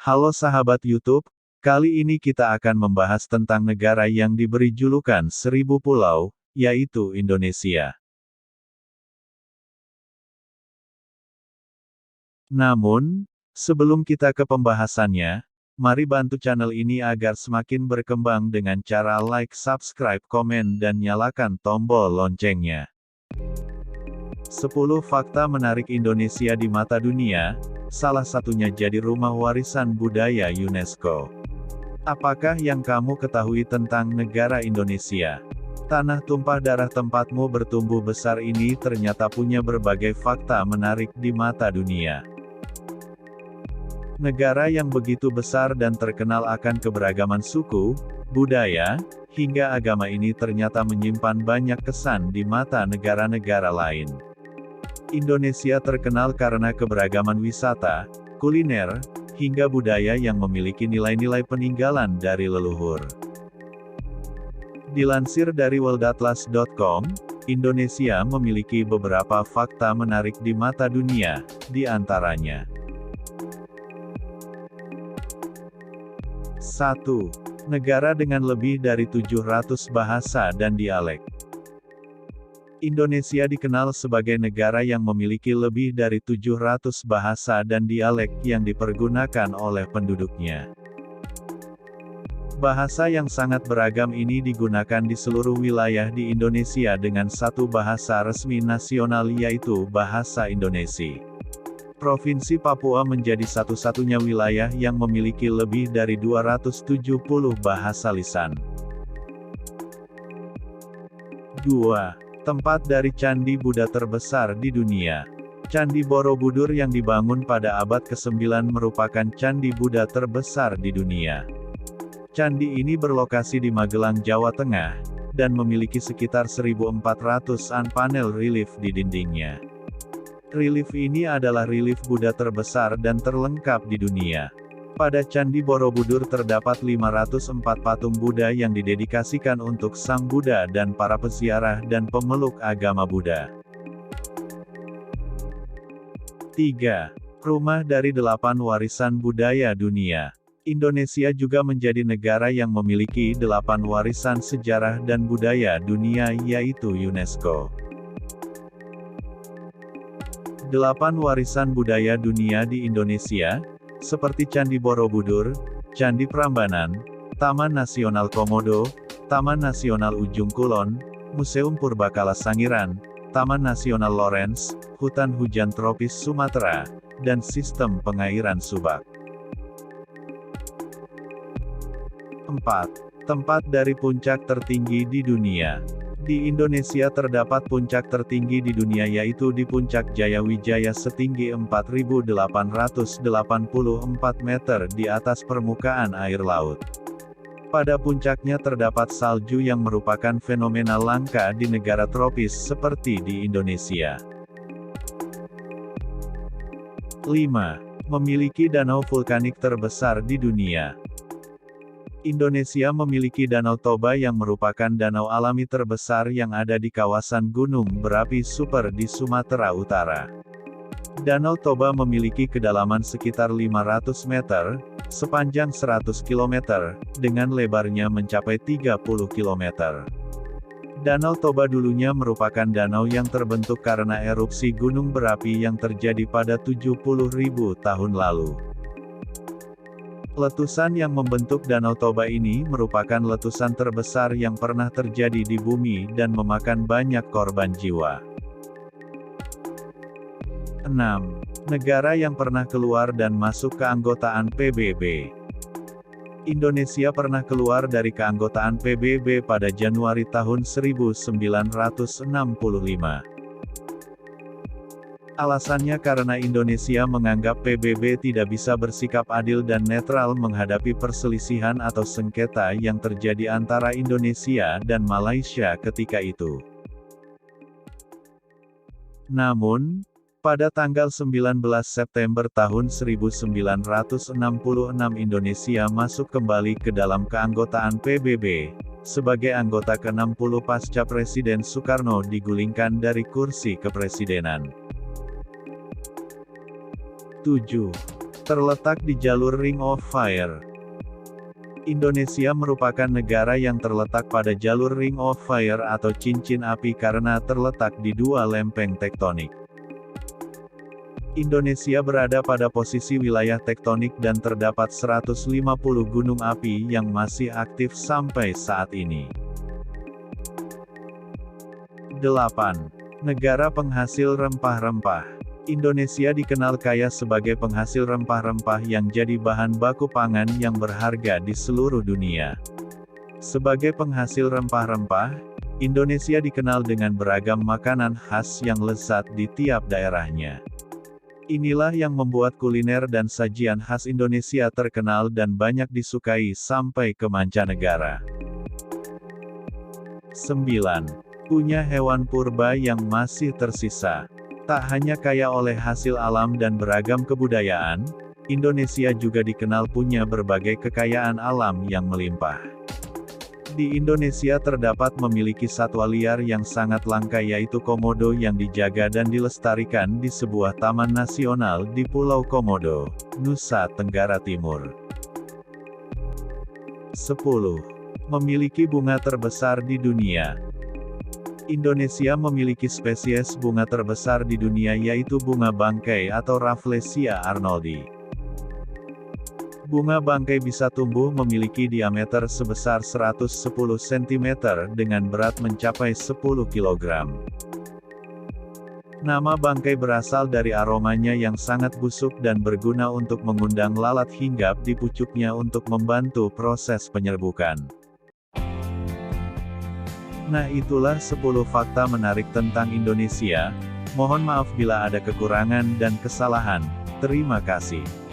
Halo sahabat YouTube, kali ini kita akan membahas tentang negara yang diberi julukan 1000 pulau, yaitu Indonesia. Namun, sebelum kita ke pembahasannya, mari bantu channel ini agar semakin berkembang dengan cara like, subscribe, komen, dan nyalakan tombol loncengnya. 10 fakta menarik Indonesia di mata dunia, salah satunya jadi rumah warisan budaya UNESCO. Apakah yang kamu ketahui tentang negara Indonesia? Tanah tumpah darah tempatmu bertumbuh besar ini ternyata punya berbagai fakta menarik di mata dunia. Negara yang begitu besar dan terkenal akan keberagaman suku, budaya, hingga agama ini ternyata menyimpan banyak kesan di mata negara-negara lain. Indonesia terkenal karena keberagaman wisata, kuliner, hingga budaya yang memiliki nilai-nilai peninggalan dari leluhur. Dilansir dari worldatlas.com, Indonesia memiliki beberapa fakta menarik di mata dunia, di antaranya. 1. Negara dengan lebih dari 700 bahasa dan dialek. Indonesia dikenal sebagai negara yang memiliki lebih dari 700 bahasa dan dialek yang dipergunakan oleh penduduknya. Bahasa yang sangat beragam ini digunakan di seluruh wilayah di Indonesia dengan satu bahasa resmi nasional yaitu Bahasa Indonesia. Provinsi Papua menjadi satu-satunya wilayah yang memiliki lebih dari 270 bahasa lisan. 2. Tempat dari Candi Buddha terbesar di dunia. Candi Borobudur yang dibangun pada abad ke-9 merupakan Candi Buddha terbesar di dunia. Candi ini berlokasi di Magelang, Jawa Tengah, dan memiliki sekitar 1.400-an panel relief di dindingnya. Relief ini adalah relief Buddha terbesar dan terlengkap di dunia. Pada Candi Borobudur terdapat 504 patung Buddha yang didedikasikan untuk Sang Buddha dan para peziarah dan pemeluk agama Buddha. 3. Rumah dari 8 warisan budaya dunia. Indonesia juga menjadi negara yang memiliki 8 warisan sejarah dan budaya dunia yaitu UNESCO. 8 warisan budaya dunia di Indonesia, seperti Candi Borobudur, Candi Prambanan, Taman Nasional Komodo, Taman Nasional Ujung Kulon, Museum Purbakala Sangiran, Taman Nasional Lorentz, Hutan Hujan Tropis Sumatera, dan Sistem Pengairan Subak. 4. Tempat dari puncak tertinggi di dunia. Di Indonesia terdapat puncak tertinggi di dunia yaitu di Puncak Jayawijaya setinggi 4.884 meter di atas permukaan air laut. Pada puncaknya terdapat salju yang merupakan fenomena langka di negara tropis seperti di Indonesia. 5. Memiliki danau vulkanik terbesar di dunia. Indonesia memiliki Danau Toba yang merupakan danau alami terbesar yang ada di kawasan gunung berapi super di Sumatera Utara. Danau Toba memiliki kedalaman sekitar 500 meter, sepanjang 100 km, dengan lebarnya mencapai 30 km. Danau Toba dulunya merupakan danau yang terbentuk karena erupsi gunung berapi yang terjadi pada 70.000 tahun lalu. Letusan yang membentuk Danau Toba ini merupakan letusan terbesar yang pernah terjadi di bumi dan memakan banyak korban jiwa. 6. Negara yang pernah keluar dan masuk keanggotaan PBB. Indonesia pernah keluar dari keanggotaan PBB pada Januari tahun 1965. Alasannya karena Indonesia menganggap PBB tidak bisa bersikap adil dan netral menghadapi perselisihan atau sengketa yang terjadi antara Indonesia dan Malaysia ketika itu. Namun, pada tanggal 19 September tahun 1966 Indonesia masuk kembali ke dalam keanggotaan PBB, sebagai anggota ke-60 pasca Presiden Soekarno digulingkan dari kursi kepresidenan. 7. Terletak di jalur Ring of Fire. Indonesia merupakan negara yang terletak pada jalur Ring of Fire atau cincin api karena terletak di dua lempeng tektonik. Indonesia berada pada posisi wilayah tektonik dan terdapat 150 gunung api yang masih aktif sampai saat ini. 8. Negara penghasil rempah-rempah. Indonesia dikenal kaya sebagai penghasil rempah-rempah yang jadi bahan baku pangan yang berharga di seluruh dunia. Sebagai penghasil rempah-rempah, Indonesia dikenal dengan beragam makanan khas yang lezat di tiap daerahnya. Inilah yang membuat kuliner dan sajian khas Indonesia terkenal dan banyak disukai sampai ke mancanegara. 9. Punya hewan purba yang masih tersisa. Tak hanya kaya oleh hasil alam dan beragam kebudayaan, Indonesia juga dikenal punya berbagai kekayaan alam yang melimpah. Di Indonesia terdapat memiliki satwa liar yang sangat langka yaitu komodo yang dijaga dan dilestarikan di sebuah taman nasional di Pulau Komodo, Nusa Tenggara Timur. 10. Memiliki bunga terbesar di dunia. Indonesia memiliki spesies bunga terbesar di dunia yaitu bunga bangkai atau Rafflesia arnoldi. Bunga bangkai bisa tumbuh memiliki diameter sebesar 110 cm dengan berat mencapai 10 kg. Nama bangkai berasal dari aromanya yang sangat busuk dan berguna untuk mengundang lalat hinggap di pucuknya untuk membantu proses penyerbukan. Nah, itulah 10 fakta menarik tentang Indonesia. Mohon maaf bila ada kekurangan dan kesalahan. Terima kasih.